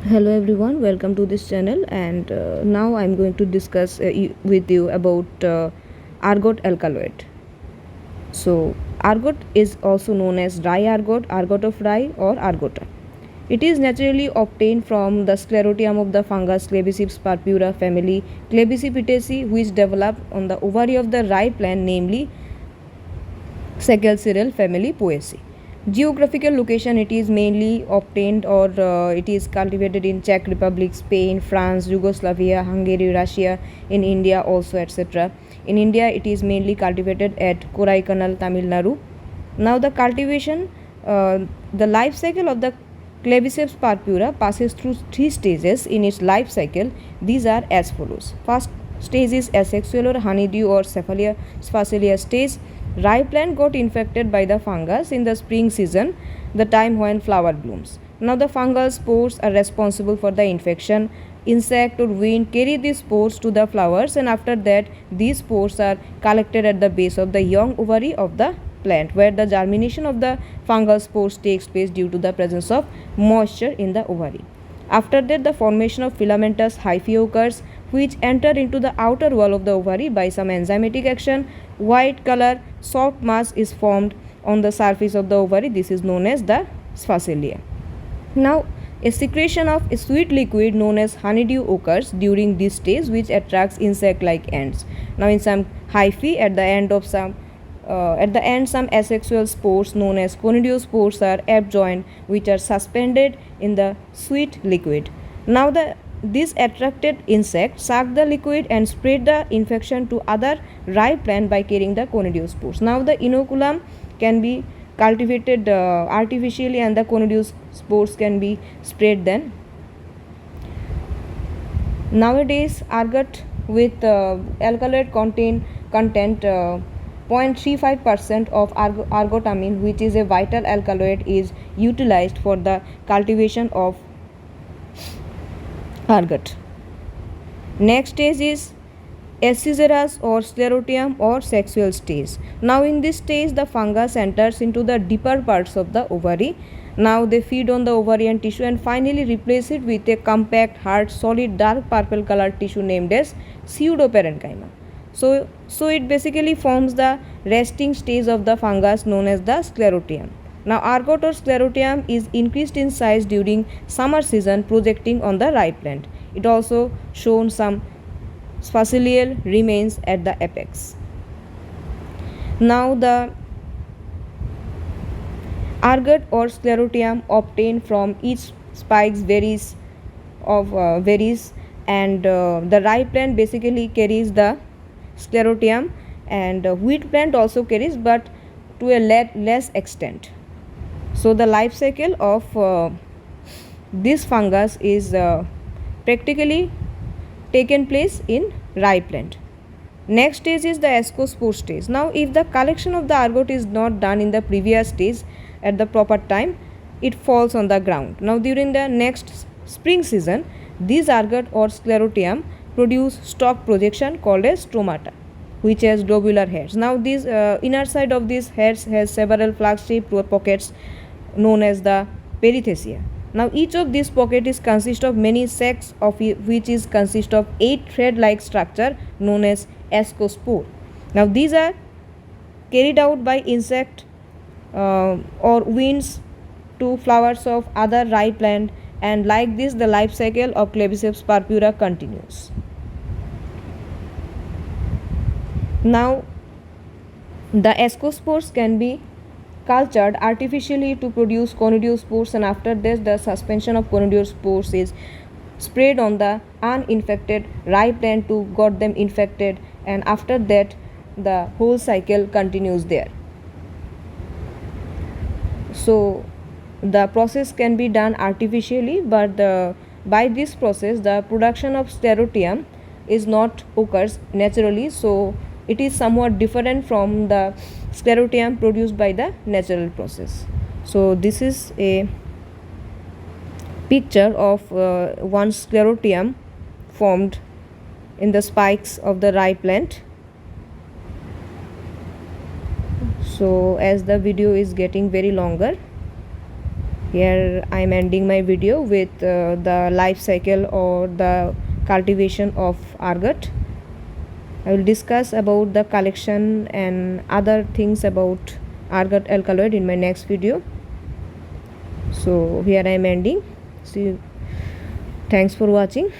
Hello everyone, welcome to this channel, and now I'm going to discuss with you about ergot alkaloid. So ergot is also known as dry ergot, ergot of rye, or ergota. It is naturally obtained from the sclerotium of the fungus Clebiceps purpura family Clebicipitaceae, which develop on the ovary of the rye plant, namely Saccharella family Poaceae. Geographical location, it is mainly obtained or it is cultivated in Czech Republic, Spain, France, Yugoslavia, Hungary, Russia, in India also, etc. In India, it is mainly cultivated at Kodaikanal, Tamil Nadu. Now the cultivation, the life cycle of the Claviceps purpura passes through three stages in its life cycle. These are as follows. First stage is asexual or honeydew or Sphacelia stage. Rye plant got infected by the fungus in the spring season, the time when flower blooms. Now the fungal spores are responsible for the infection. Insect or wind carry these spores to the flowers, and after that these spores are collected at the base of the young ovary of the plant, where the germination of the fungal spores takes place due to the presence of moisture in the ovary. After that, the formation of filamentous hyphae occurs, which enter into the outer wall of the ovary by some enzymatic action. White color soft mass is formed on the surface of the ovary. This is known as the sphacelia. Now, a secretion of a sweet liquid known as honeydew occurs during this stage, which attracts insect-like ants. Now, in some hyphae, at the end, some asexual spores known as conidiospores are abjoined, which are suspended in the sweet liquid. Now, this attracted insect suck the liquid and spread the infection to other rye plant by carrying the conidiospores. Now, the inoculum can be cultivated artificially, and the conidiospores can be spread then. Nowadays, ergot with alkaloid content 0.35% of ergotamine, which is a vital alkaloid, is utilized for the cultivation of ergot. Next stage is asciserous or sclerotium or sexual stage. Now in this stage, the fungus enters into the deeper parts of the ovary. Now they feed on the ovarian tissue and finally replace it with a compact, hard, solid, dark purple colored tissue named as pseudoparenchyma. So it basically forms the resting stage of the fungus known as the sclerotium. Now ergot or sclerotium is increased in size during summer season, projecting on the rye plant. It also shown some sphaceal remains at the apex. Now the ergot or sclerotium obtained from each spikes varies, and the rye plant basically carries the sclerotium, and wheat plant also carries, but to a less extent. So the life cycle of this fungus is practically taken place in rye plant. Next stage is the ascospore stage. Now if the collection of the ergot is not done in the previous stage at the proper time, it falls on the ground. Now during the next spring season, these ergot or sclerotium produce stalk projection called as stomata, which has globular hairs. Now this inner side of these hairs has several flask-shaped pockets known as the perithecia. Now each of these pockets consist of many sacs, of which is consist of 8 thread-like structure known as ascospore. Now these are carried out by insect or winds to flowers of other rye plant, and like this the life cycle of Claviceps purpura continues. Now the ascospores can be cultured artificially to produce conidiospores, and after this the suspension of conidiospores is sprayed on the uninfected rye plant to got them infected, and after that the whole cycle continues there. So the process can be done artificially, but by this process the production of sclerotium is not occurs naturally, so it is somewhat different from the sclerotium produced by the natural process. So this is a picture of one sclerotium formed in the spikes of the rye plant. So as the video is getting very longer, Here I am ending my video with the life cycle or the cultivation of ergot. I will discuss about the collection and other things about ergot alkaloid in my next video. So here I am ending. See you. Thanks for watching.